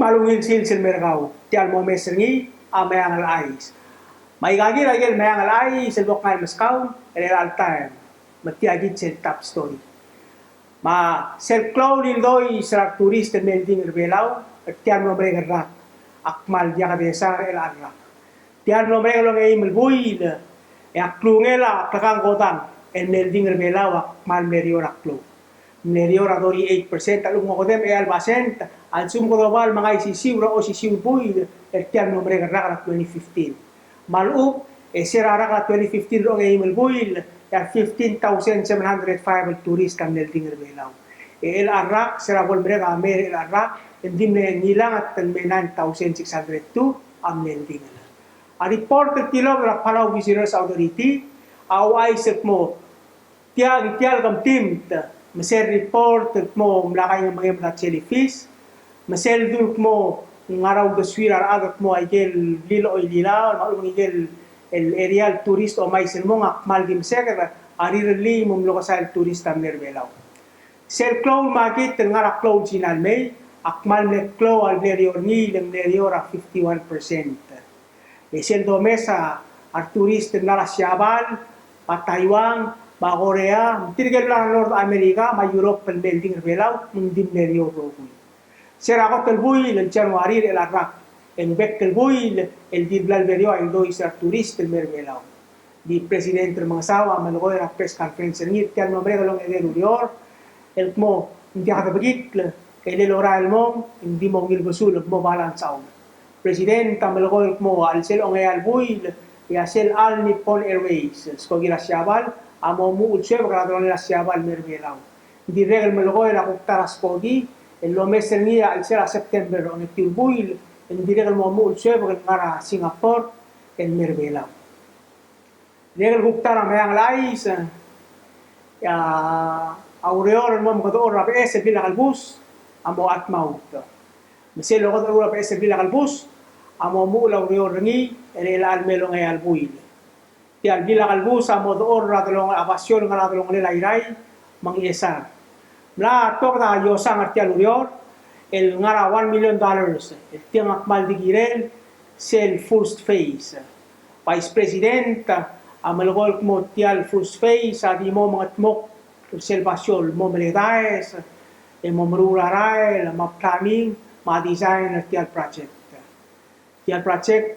malungil sil merkau tial mo meserngi amayang alais mai gagi lagi mayang alai selbok ngai meskau el time matiagit sel top story ma sel cloud il doi sera turist melding belau tial mo brega rak akmal dia desa el arrak tial no brega lo ngai melbuil ya klungela kakang kotang el melding belau akmal merio raklo merio radori 8% alung mo kodem el basent al sum global mga isisiw o sisiw buil el tial no brega rak 2015 malup sera rak 2015 lo ngai melbuil ya 15,705 turis kan melding belau el arrak sera bol brega mer el arrak endim ne nilang at 9,602 am melding a report tilo la Palau Visitors Authority awai sek mo tial kam tim mesel report mo mlakay ng mga jellyfish mesel dul mo ngaraw do swira agat mo igel lilo ilila malung igel el aerial tourist o may mo ngak maldim sekera arirli mo lokasal tourist am nerbelaw sel cloud market ngara cloud sinal may akmal ne cloud al nerior ni lem nerior 51% sel do mesa ar tourist nara siabal pa Taiwan ba Korea, tirigel lang North America, ma Europe pel melding belau, mundim nerio roguy. Sera ko telbuy el January el arrak, en bek telbuy el diblal berio el do isra turist el merbelau. Di presidente mga sawa malgo era press conference ni tial nombre galong el urior, el mo hindi ka bagit kay el oral mo hindi mo ngil gusul mo balansaw. Presidente malgo el mo al sel ong al buy ya sel al Nippon Airways, skogira siabal amo mu ulche grado la siaba al merbelau di regel melgo era kutaras kogi el lo mesernia al sera september on tilbuil en di regel mo mu ulche ngara Singapore el merbelau regel kutara mayang lais ya aureor mo mo do rap es bila kalbus amo atmaut mesel lo do rap es bila kalbus amo mu la aureor ni el al melo ngai al buil tial bila kalbus amo doon radolong apasyon nga radolong nila iray mangiesar mla tok na yosang artial urior el ngara $1 million el tiang akmal di girel sel first phase vice president amalgol mo tial first phase adi mo mga tmok observasyon mo meledaes mo maruraray ma planning ma design artial project tial project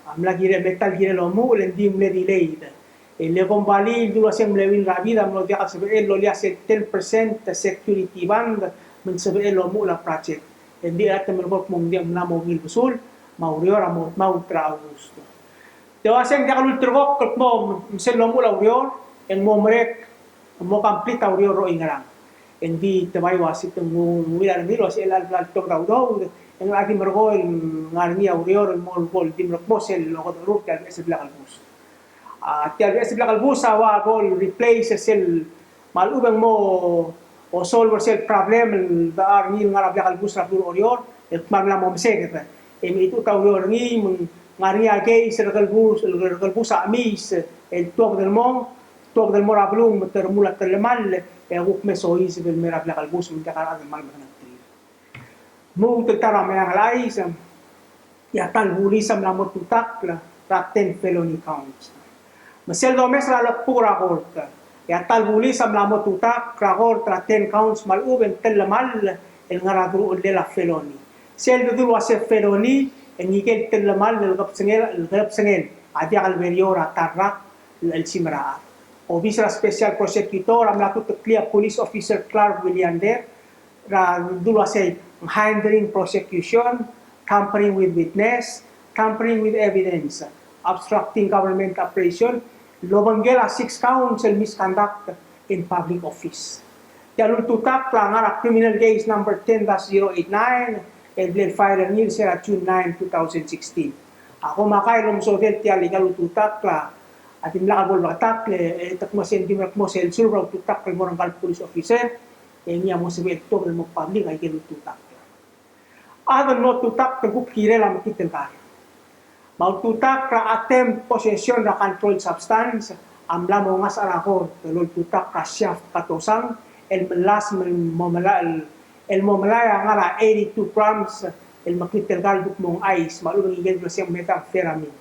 amlagire metal gire lo mu lendim le delayed e le bombali dulo sem lewin rabida mo dia sabe lo lia 10% security band men sabe lo mu la project e di at mo mong dia na mo gil busul maurior amo mautra augusto te waseng dia kalul trok mo sel lo mu la urior en mo mrek mo complete urior ro ingrang en di te vai wasit mo mira miro el al tok daw en lagi mergol ngarni aurior el mol gol dim mosel lo rut kal es blakal bus tial es blakal bus awa gol replace sel malubang mo o solver sel problem da arni ngar blakal bus ra aurior el magla mo msegeta em itu aurior ni ngarni age sel blakal bus amis el tok del mo rablum termula telemal e guk mesois bel mera blakal bus min takara mal mo tentara mayang lais ya tal bulisam la motutak la raten felony counts masel do mes la pura court ya tal bulisam la motutak kragor raten counts maluben tel mal el ngaradru de la felony sel do wa se felony en nikel tel mal el gap sengel adia al veriora tarra el simra o visra special prosecutor am la clear police officer Clark Williander ra dulo se hindering prosecution, tampering with witness, tampering with evidence, obstructing government operation, lobanggela 6 counts of misconduct in public office. Tialul tutak langara criminal case number 10-089 and file nil sera June 9, 2016. Ako makailom so del tial tutak la atim lakagol batak le takmosen dimrakmosel sulbra tutak kay morangal police officer niya mo sabi ito mo public ay tutak. Adan no tutak tegup kire la makitel kar. Mau tutak ra attempt possession ra controlled substance amla mo ngas arakor telul tutak ka shaft katosang el melas el momalaya ngara 82 grams el makitergal duk mong ice, malulung igel dula siyang methamphetamine.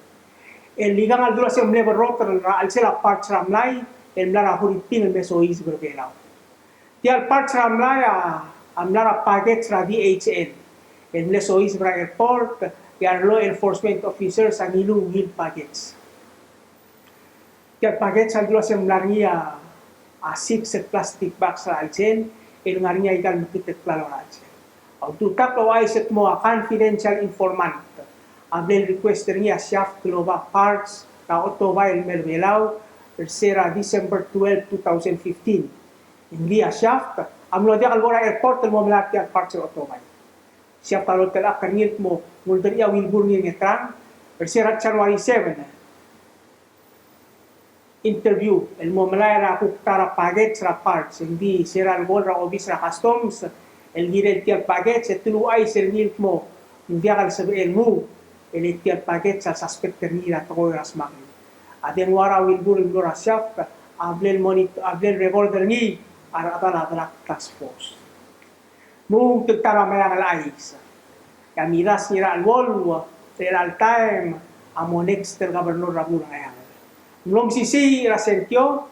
El ligang al dula siyang level rotor, al sila parts ramlay, el mlara huripin el mesois berbelaw. Ti al parts ramlay, am mlara packets ra DHL, el mesois bra airport, yan law enforcement officers ang ilungil packets. Ti al packets al dula siyang mlarngia a 6 plastic bags ra aljen, el ngarnya igal makitet klalo ra aljen. Au tutak lo ay set mo a confidential informant. Abel requester niya shaft glova parts na automobile merbelaw tercera December 12, 2015. Hindi a shaft, amlo dia kalbora airport mo melati ang parts ng automobile. Siya talot kala kanit mo mulder iya wilbur ni ngetrang tercera January 7. Interview el mo melaya ra tara paget sa parts hindi sira gol ra obis ra customs el girel tiap paget sa tuluay sir nil mo hindi akal sabi el mo el tiap paget sa suspecter nila to ras makin adem wara wilbur ra shaft ablel monitor ablel recorder ni ara atala task force mo tara maya alais kamiras nira al wol real time amo next del gobernador Raul ngayon Belum sisi rasentyo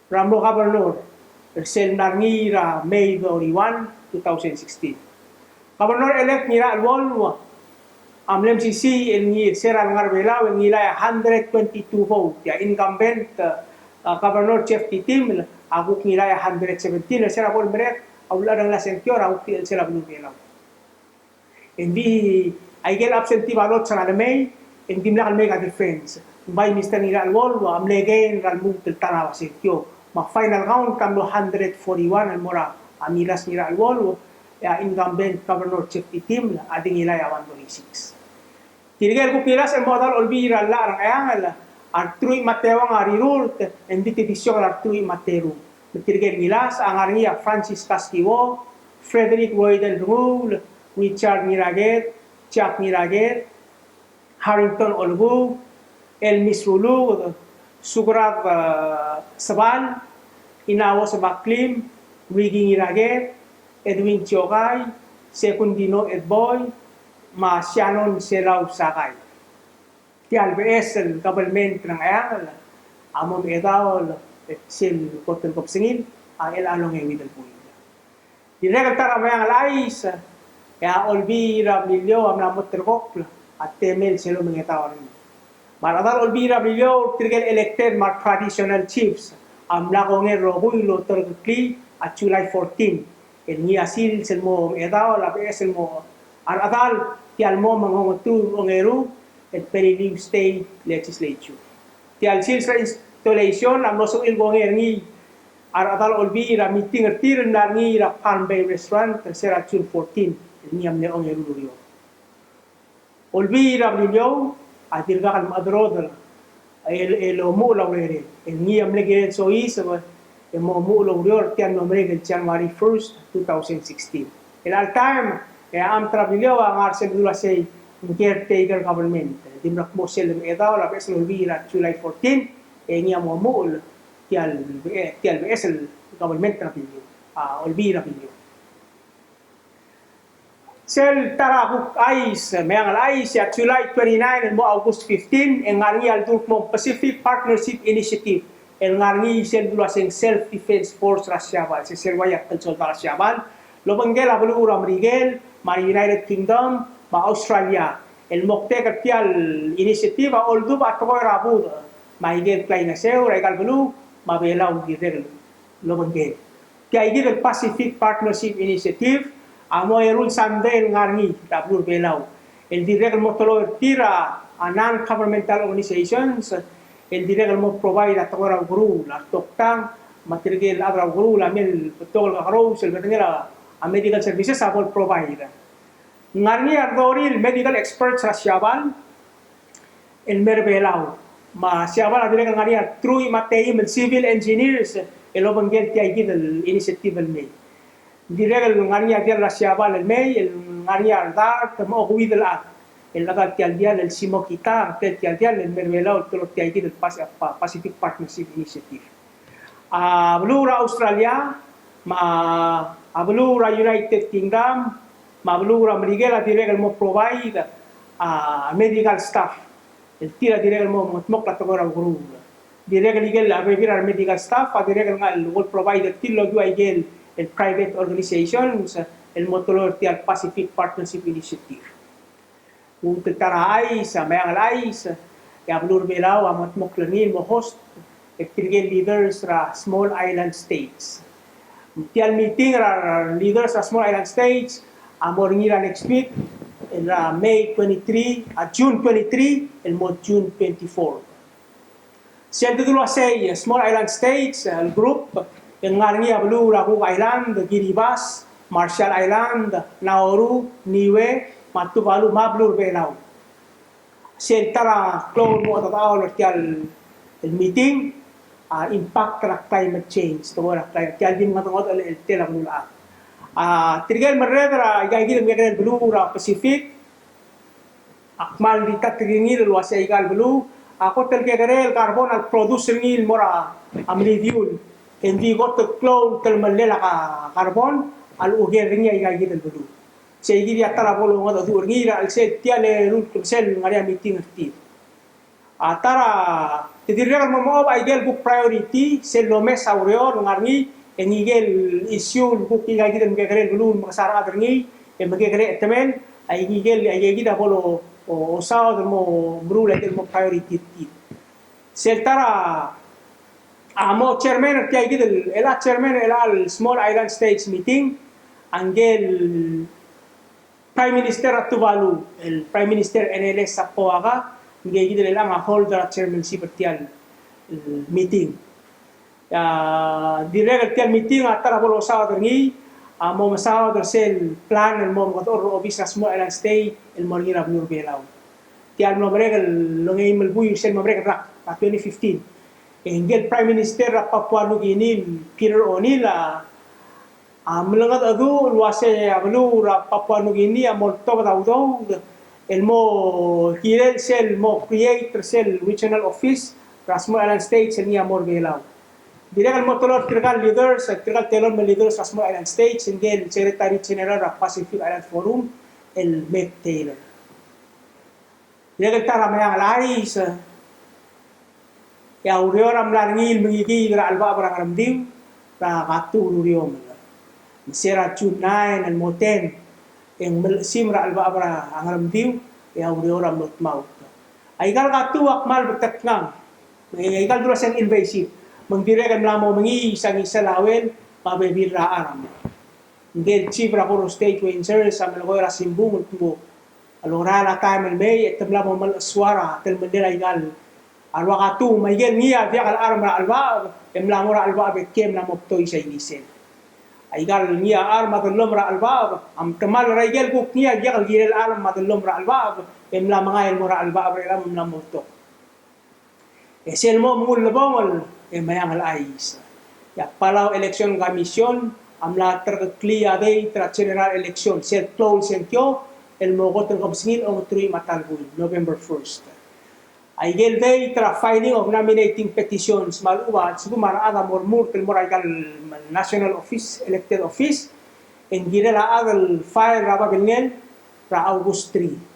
Ramlo Gobernador Ersel Narnira May 21, 2016. Gobernador-elect nira alwol amlem sisi el ni sera ngarbela el nila 122 vote ya incumbent Governor Chef Titim aguk nila 117 sera bol merek awla ng lasentyo ra ukti el sera blubela. Hindi aigel absentee balot sa May hindi mla kalmay ka defense. By Mr. Nila Alwol, amlegain ralmung tiltanawa sityo. Ma-final count kamlo 141 al mora amilas Nila Alwol, incumbent Governor Chief Itim, ading ilay 126. Tinigel ko pilas ang modal olbira la ang ayangal, artrui matewang arirult, and division artrui materu. Tinigel nilas ang arniya Francis Castillo, Frederick Roydel Rule, Richard Miraget, Chuck Miraget, Harrington Olbu, El Misrulu, Sugrab Sabal, Inawo sa Baklim, Wiging Iraget, Edwin Chiokay, Secundino Edboy, Shannon Selaw Sakay. Ti LBS el government ng ayang, amon edawol, sil kotel kopsingin, ang el along ewi del puyo. Direkal taramayang alais, kaya olbi rablilyo am namot terkokla, at temel selo mengetawa rin. Maradal olbira bilyo trigel elected mar traditional chiefs am lakongen robuilo terkli at July 14 el ni asil sel mo edao la sel mo aradal ti almo mangongotu ongeru el Perilim State Legislature ti al sil sa installation am loso il gonger ni aradal olbira meeting tir nar ni la Palm Bay restaurant tercera June 14 el ni am ne ongeru yo olbira bilyo adirga kal madrodal el omulo were el niam legel so is el momulo were tian nombre del January 1st 2016 el al time am trabilyo ang arsel dula say caretaker government dimrak mo sel edaw la bes olbira July 14 niam momul tial bes el government trabilyo olbira bilyo Sel tarakuk ais, mayang ais ya July 29 mo August 15 ang ngarni al Dulkmong Pacific Partnership Initiative. El ngarni sel dula sing Self-Defense Force Rasyabal, si sel wayak konsulta Rasyabal. Lobanggel abulu uram rigel, ma United Kingdom, ma Australia. El mokte katial initiative all du ba tokoy rabu, ma higel play na sew, regal bulu, ma belaw girel lobanggel. Kaya higel Pacific Partnership Initiative, amo erul sandel ngarni tabur belaw el direct motolo tira a non-governmental organizations el direct mo provide at ora guru la toktang material adra guru la mel tol garo sel betengela a medical services abol provide ngarni ardoril medical experts sa siabal el merbelaw ma siabal direct ngarni true matei civil engineers el obangel ti ay el initiative el may Direct el ngania dia la siabal el May, el ngania dar, temo huidel a. El lagal tial dia el simokita, tial dia el mervelao, tolo tial dia el Pacific Partnership Initiative. Blura Australia, ma Blura United Kingdom, mablura Miguel direct mo provide medical staff. El tira direct mo motmok la togora guru. Direct legal avevira medical staff, direct nga will provide el tilo du igel el private organizations, el motolor ti al Pacific Partnership Initiative. Untuk taraay sa mayang alais, ya blur belaw amot moklanin mo host ektirgel leaders ra small island states. Tial meeting ra leaders ra small island states amor ngira next week in May 23 at June 23 and mo June 24. Siya dulu say small island states group yang ngarang ya blue ra Cook Island, Kiribati, Marshall Island, Nauru, Niue, Tuvalu, Mablur Belaw. Siya tara clone mo tatao tial el meeting impact ra climate change to ra tial din matungot el tela mula. Tirigel mereka igagil mereka blue ra Pacific akmal di tatigingil luasa igal blue ako tel kegerel carbon al produce ngil mora amlidiul hindi got to clone tel malela ka carbon al uger ringa igagil blue segi dia tara bolo ngodo dur ngira al set tiale rul sel ngaria meeting ti atara tidirgal mo ba igel book priority sel lo mes aureo ngarni engigel issue book igagil kegerel blue makasara adringi magkegere temen ay igel ay gida bolo o sao mo brule del mo priority ti seltara amo chairman ti ay gidel ela chairman ela al small island states meeting angel prime minister at Tuvalu el prime minister NLS sa Poaga ngey gidel ela nga holder chairmanship ti al meeting direct ti al meeting atara bolo sao ngi mo masawa sel plan el mo motor obis na small island state el morgira blur belaw ti al no brega lo ngay melbuy sel mo brega rak 2015 engel prime minister ra Papua New Guinea Peter O'Neill mlangat adu luase ablu ra Papua New Guinea mo to daw el mo hirel sel mo create sel regional office ra small island state sel ni amor belaw. Direct motor trigal leaders, trigal telon leaders sa small island states, engel Secretary General of Pacific Island Forum, el Meg Taylor. Direct tara mayang alais, ya urior am larngil mengigi gra alba barang ramdim, ra katu uriom. Sera June 9 and moten, yang simra alba barang ramdim, ya urior am not maut. Aigal katu akmal betakngang, aigal dulu sen invasive. Mengdirekan melamo mengi sang isalawel pabebira aram. Ngel chief rakoro state ranger sa melgoy rasimbung tubo. Alora la time el may et melamo mal swara tel mendela igal. Alwa katu maigel niya dia kal aram ra alba emlamo ra alba be kem na mokto isa inisel. Aigal niya arma telom ra alba am kemal ra igel kuk niya dia kal girel aram madellom ra alba emlamo ngael mora alba ra ram na mokto. Esel mo mul bongol mayang alais. Ya palau election commission amla terklia day tra general election sel close senkyo el mogot ng kabsingil ang 3 matalgun November 1st. Ay gel day tra filing of nominating petitions maluwa sigumara ada mormur tel moral national office elected office en girela adal file raba belnel tra August 3.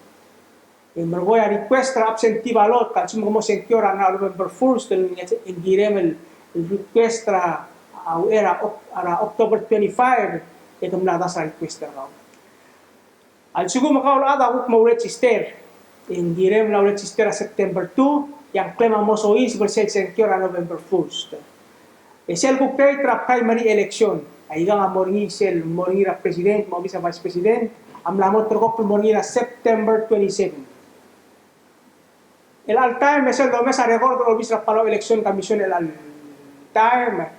En mergoya request tra absentee ballot kal sumo senkyo ra na November 1st en girem el request tra era October 25 itong nada sa request ra. Al sugo makaul ada huk mo register en girem na register September 2 yang claim mo so is versel senkyo ra November 1st. Esel huk tra primary election ay nga morngi sel morngi ra president mo bisa vice president am lamot trokop morngi ra September 27. El al time mesel do mes a record obis ra palo election commission el al time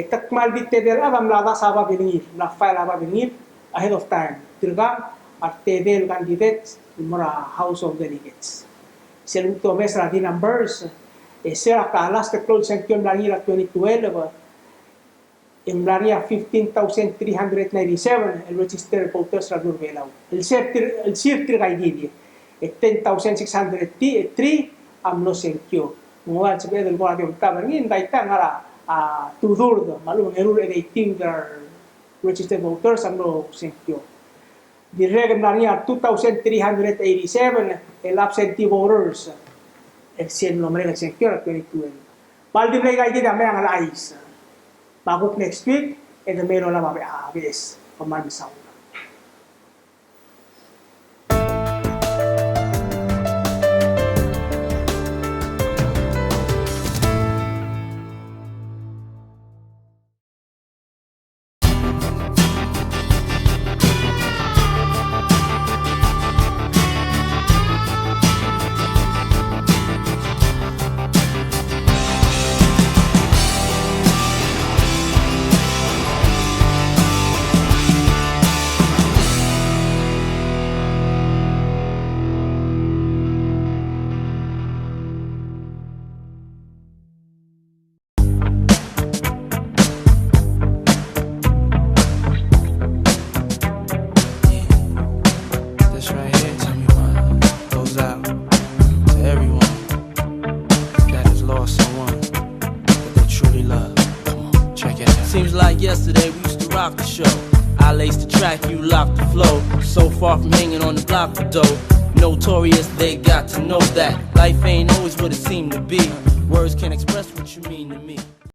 takmal bitte del adam la da saba venir la file aba venir ahead of time tirga at del candidates mora House of Delegates sel to mes ra di numbers sera ka last close sanction la 2012 en la 15,397 el registered voters ra Nurbelaw el sir tirga idea 10,603 amno senkyo ngwal sabi del mo ating tabar ngin daita ngara two-third malung erur editing their registered voters amno senkyo The regular year 2,387 and absentee voters. Exen nombre executor 2012. Multiply kayo din ang ayis. Bagok next week, and meron na ABS. Pamalisaw. Seems like yesterday we used to rock the show. I laced the track, you locked the flow. So far from hanging on the block for dough. Notorious, they got to know that life ain't always what it seemed to be. Words can't express what you mean to me.